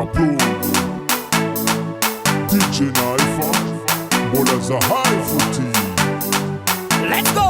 Upload DJ Naifa Bola za high footy. Let's go!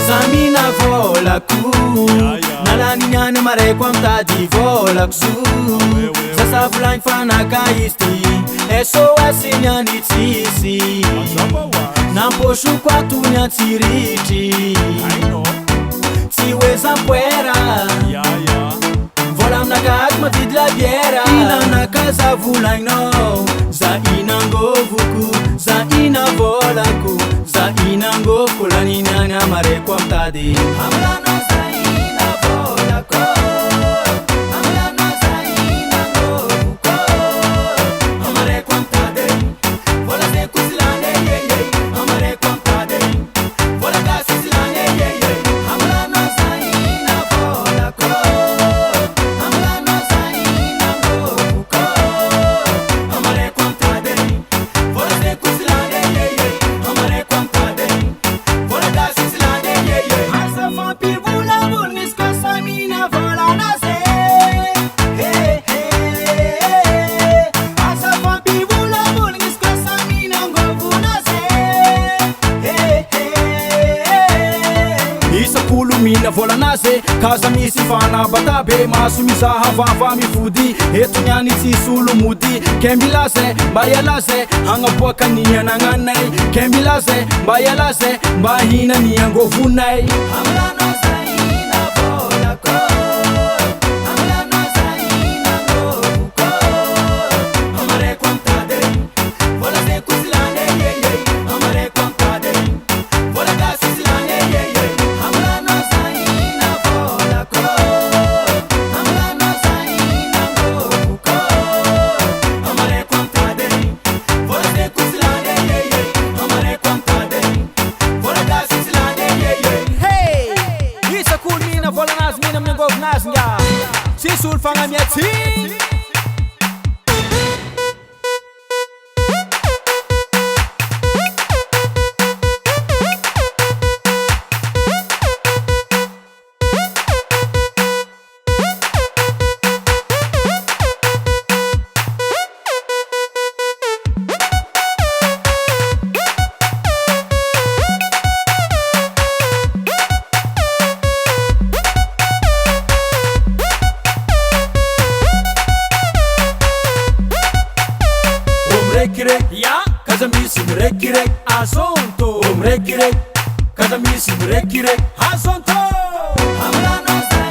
Samina volaku nalani nyane mare kwamta di volaksu sasa flying fanaka isti SOS nyani tisi namposhu kwa tunya tiriti tiweza mpwera vola mnakat matidla biera ina nakaza vulaino za inangovuku za ina volaku za inango kulani nyanya mare kwa mtadi amlano za ina volako amlano za inango vuko amare kwa mtadi vola ze kusilane yeye amare kwa mtadi vola kasi silane yeye amlano za ina volako amlano za inango vuko amare kwa mtadi vola ze kusilane yeye amare kwa mtadi vola kasi silane yeye asa fampi vula vulnis kasa mina vola nase hey hey asa fampi vula vulnis kasa mina ngovu nase hey hey isa kulu mina vola nase kaza misi fana batabe masu misaha vava mifudi etu nyani tisulu mudi kembilase bayalase hanga poka niya nanganay kembilase bayalase bahina niya govunay amlano sa ina volako amlano sa ina ngovuko amare kwamtade vola ze kusilane yeye amare kwamtade vola kasi silane yeye amlano sa ina volako amlano sa ina ngovuko amare kwamtade vola ze kusilane yeye amare kwamtade vola kasi silane yeye hey isa cool mina vola nas mina mngov nas nga si sul fanga miati ya kaza misi mrekirek asonto mrekirek kaza misi mrekirek asonto amlano sa